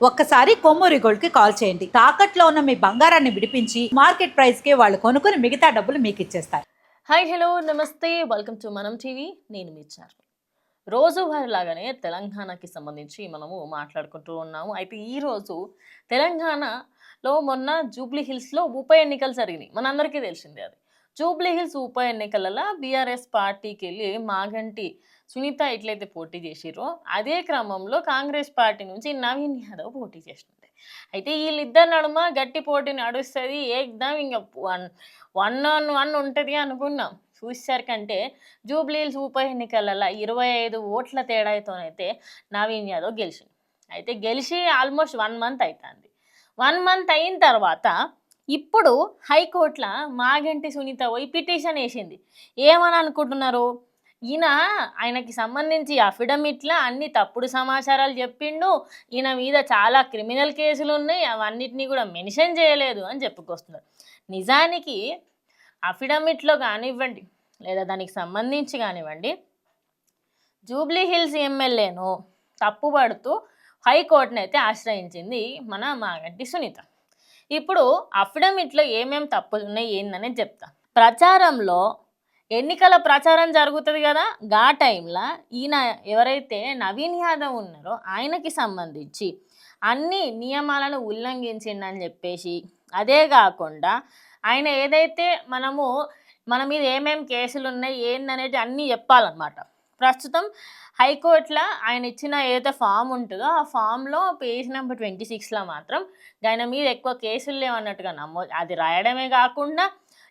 ఒక్కసారి కొమ్మూరి గోల్డ్ కి కాల్ చేయండి. తాకట్లో ఉన్న మీ బంగారాన్ని విడిపించి మార్కెట్ ప్రైస్ కి వాళ్ళు కొనుక్కుని మిగతా డబ్బులు మీకు ఇచ్చేస్తారు. హాయ్ హలో నమస్తే వెల్కమ్ టు మనం టీవీ. నేను మీ చార్మి. రోజువారీ లాగానే తెలంగాణకి సంబంధించి మనము మాట్లాడుకుంటూ ఉన్నాము. అయితే ఈరోజు తెలంగాణలో మొన్న జూబ్లీ హిల్స్లో ఉప ఎన్నికలు జరిగినాయి. మనందరికీ తెలిసిందే అది. జూబ్లీ హిల్స్ ఉప ఎన్నికలలో బీఆర్ఎస్ పార్టీకి వెళ్ళి మాగంటి సునీత ఎట్లయితే పోటీ చేసిరో అదే క్రమంలో కాంగ్రెస్ పార్టీ నుంచి నవీన్ యాదవ్ పోటీ చేసింది. అయితే వీళ్ళిద్దరి నడుమ గట్టి పోటీ నడుస్తుంది. ఏకదం ఇంకా వన్ వన్ ఆన్ వన్ ఉంటుంది అనుకున్నాం. చూసేసరికంటే జూబ్లీ హిల్స్ ఉప ఎన్నికలలో 25 ఓట్ల తేడాతోనైతే నవీన్ యాదవ్ గెలిచింది. అయితే గెలిచి ఆల్మోస్ట్ 1 మంత్ అవుతుంది. 1 మంత్ అయిన తర్వాత ఇప్పుడు హైకోర్టులో మాగంటి సునీత పోయి పిటిషన్ వేసింది. ఏమని అనుకుంటున్నారు? ఆయనకి సంబంధించి అఫిడవిట్‌ల అన్ని తప్పుడు సమాచారాలు చెప్పిండు. ఈయన మీద చాలా క్రిమినల్ కేసులు ఉన్నాయి. అవన్నిటిని కూడా మెన్షన్ చేయలేదు అని చెప్పుకొస్తున్నారు. నిజానికి అఫిడవిట్‌లో కానివ్వండి, లేదా దానికి సంబంధించి కానివ్వండి, జూబ్లీ హిల్స్ ఎమ్మెల్యేను తప్పుపడుతూ హైకోర్టునైతే ఆశ్రయించింది మన మాగంటి సునీత. ఇప్పుడు అఫిడవిట్లో ఏమేమి తప్పులు ఉన్నాయి ఏందనేది చెప్తా. ప్రచారంలో ఎన్నికల ప్రచారం జరుగుతుంది కదా, గా టైంలో ఈయన ఎవరైతే నవీన్ యాదవ్ ఉన్నారో ఆయనకి సంబంధించి అన్ని నియమాలను ఉల్లంఘించిండని చెప్పేసి, అదే కాకుండా ఆయన ఏదైతే మన మీద ఏమేమి కేసులు ఉన్నాయి ఏందనేది అన్నీ చెప్పాలన్నమాట. ప్రస్తుతం హైకోర్టులో ఆయన ఇచ్చిన ఏదైతే ఫామ్ ఉంటుందో ఆ ఫామ్లో పేజ్ నెంబర్ 26లో మాత్రం ఆయన మీద ఎక్కువ కేసులు లేవన్నట్టుగా అది రాయడమే కాకుండా,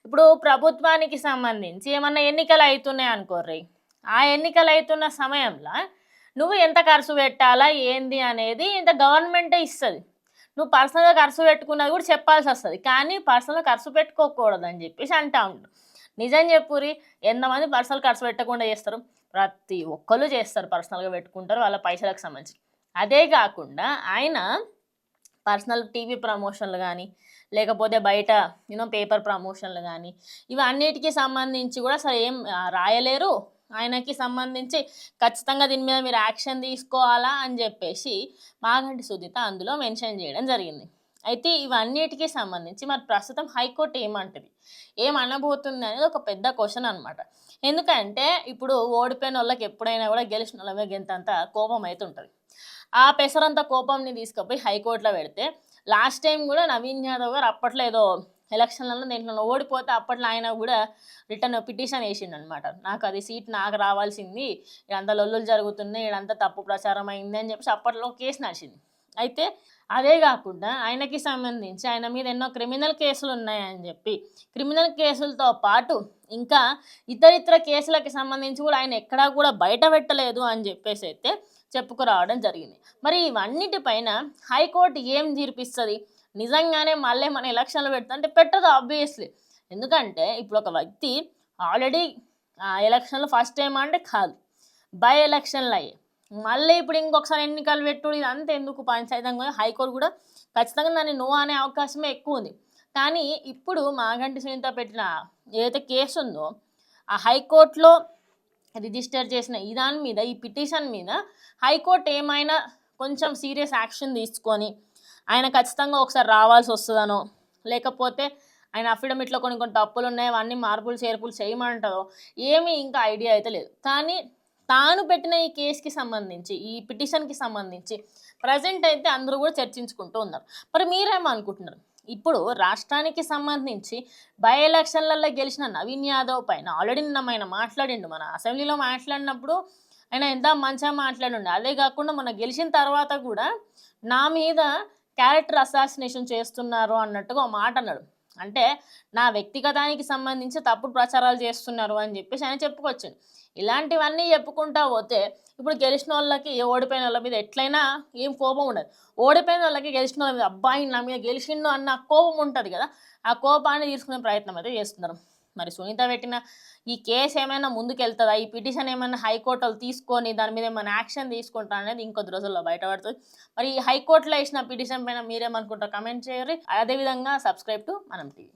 ఇప్పుడు ప్రభుత్వానికి సంబంధించి ఏమన్నా ఎన్నికలు అవుతున్నాయి అనుకోర్రి, ఆ ఎన్నికలు అవుతున్న సమయంలో నువ్వు ఎంత ఖర్చు పెట్టాలా ఏంది అనేది ఇంత గవర్నమెంటే ఇస్తుంది. నువ్వు పర్సనల్గా ఖర్చు పెట్టుకున్నది కూడా చెప్పాల్సి వస్తుంది. కానీ పర్సనల్గా ఖర్చు పెట్టుకోకూడదని చెప్పేసి అంటా ఉంటారు. నిజం చెప్పురి, ఎంతమంది పర్సనల్ ఖర్చు పెట్టకుండా చేస్తారు? ప్రతి ఒక్కరు చేస్తారు, పర్సనల్గా పెట్టుకుంటారు వాళ్ళ పైసలకు సంబంధించి. అదే కాకుండా ఆయన పర్సనల్ టీవీ ప్రమోషన్లు కానీ, లేకపోతే బయట పేపర్ ప్రమోషన్లు కానీ, ఇవన్నిటికీ సంబంధించి కూడా అసలు ఏం రాయలేరు. ఆయనకి సంబంధించి ఖచ్చితంగా దీని మీద మీరు యాక్షన్ తీసుకోవాలా అని చెప్పేసి మాగంటి సునీత అందులో మెన్షన్ చేయడం జరిగింది. అయితే ఇవన్నిటికీ సంబంధించి మరి ప్రస్తుతం హైకోర్టు ఏమనబోతుంది అనేది ఒక పెద్ద క్వశ్చన్ అనమాట. ఎందుకంటే ఇప్పుడు ఓడిపోయిన వాళ్ళకి ఎప్పుడైనా కూడా గెలిచిన వాళ్ళ మీద ఎంతంత కోపం అయితే ఉంటుంది. ఆ పెసరంత కోపంని తీసుకుపోయి హైకోర్టులో పెడితే, లాస్ట్ టైం కూడా నవీన్ యాదవ్ గారు అప్పట్లో ఏదో ఎలక్షన్లలో దేంట్లో ఓడిపోతే అప్పట్లో ఆయన కూడా రిటర్న్ పిటిషన్ వేసిండనమాట. నాకు అది సీట్ నాకు రావాల్సింది, ఇదంతా లొల్లులు జరుగుతున్నాయి, ఇదంతా తప్పు ప్రచారం అయింది అని చెప్పేసి అప్పట్లో కేసు నడిచింది. అయితే అదే కాకుండా ఆయనకి సంబంధించి ఆయన మీద ఎన్నో క్రిమినల్ కేసులు ఉన్నాయని చెప్పి, క్రిమినల్ కేసులతో పాటు ఇంకా ఇతరితర కేసులకి సంబంధించి కూడా ఆయన ఎక్కడా కూడా బయట పెట్టలేదు అని చెప్పేసి అయితే చెప్పుకురావడం జరిగింది. మరి ఇవన్నిటిపైన హైకోర్టు ఏం తీర్పిస్తుంది? నిజంగానే మళ్ళీ మన ఎలక్షన్లు పెడుతుంటే పెట్టదు ఆబ్వియస్లీ. ఎందుకంటే ఇప్పుడు ఒక వ్యక్తి ఆల్రెడీ ఎలక్షన్లు ఫస్ట్ టైం అంటే కాదు, బై ఎలక్షన్లు అయ్యాయి. మళ్ళీ ఇప్పుడు ఇంకొకసారి ఎన్నికలు పెట్టుడు ఇదంతా ఎందుకు? పంచాయతంగా హైకోర్టు కూడా ఖచ్చితంగా దాన్ని నో అనే అవకాశమే ఎక్కువ ఉంది. కానీ ఇప్పుడు మాగంటి సునీత పెట్టిన ఏదైతే కేసు ఉందో ఆ హైకోర్టులో రిజిస్టర్ చేసిన దాని మీద, ఈ పిటిషన్ మీద హైకోర్టు ఏమైనా కొంచెం సీరియస్ యాక్షన్ తీసుకొని ఆయన ఖచ్చితంగా ఒకసారి రావాల్సి వస్తుందనో, లేకపోతే ఆయన అఫిడవిట్లో కొన్ని తప్పులు ఉన్నాయి అవన్నీ మార్పులు చేర్పులు చేయమంటారో ఏమీ ఇంకా ఐడియా అయితే లేదు. కానీ తాను పెట్టిన ఈ కేసుకి సంబంధించి, ఈ పిటిషన్కి సంబంధించి ప్రజెంట్ అయితే అందరూ కూడా చర్చించుకుంటూ ఉన్నారు. మరి మీరేమనుకుంటున్నారు? ఇప్పుడు రాష్ట్రానికి సంబంధించి బై ఎలక్షన్లలో గెలిచిన నవీన్ యాదవ్ పైన ఆల్రెడీ నిన్న ఆయన మాట్లాడిండు, మన అసెంబ్లీలో మాట్లాడినప్పుడు ఆయన ఎంత మంచిగా మాట్లాడిండు. అదే కాకుండా మొన్న గెలిచిన తర్వాత కూడా నా మీద క్యారెక్టర్ అసాసినేషన్ చేస్తున్నారు అన్నట్టుగా ఒక మాట అన్నాడు. అంటే నా వ్యక్తిగతానికి సంబంధించి తప్పుడు ప్రచారాలు చేస్తున్నారు అని చెప్పేసి ఆయన చెప్పుకొచ్చాడు. ఇలాంటివన్నీ చెప్పుకుంటా పోతే ఇప్పుడు గెలిచిన వాళ్ళకి ఓడిపోయిన వాళ్ళ మీద ఎట్లయినా ఏం కోపం ఉండదు. ఓడిపోయిన వాళ్ళకి గెలిచిన వాళ్ళ మీద అబ్బాయి నా మీద గెలిచిండు అన్న కోపం ఉంటుంది కదా, ఆ కోపాన్ని తీసుకునే ప్రయత్నం అయితే చేస్తున్నారు. మరి సునీత పెట్టిన ఈ కేసు ఏమైనా ముందుకెళ్తుందా? ఈ పిటిషన్ ఏమైనా హైకోర్టులు తీసుకొని దాని మీద ఏమైనా యాక్షన్ తీసుకుంటారా అనేది ఇంకొద్ది రోజుల్లో బయటపడుతుంది. మరి ఈ హైకోర్టులో వేసిన పిటిషన్ పైన మీరేమనుకుంటారో కమెంట్ చేయరు. అదేవిధంగా సబ్స్క్రైబ్ టు మనం టీవీ.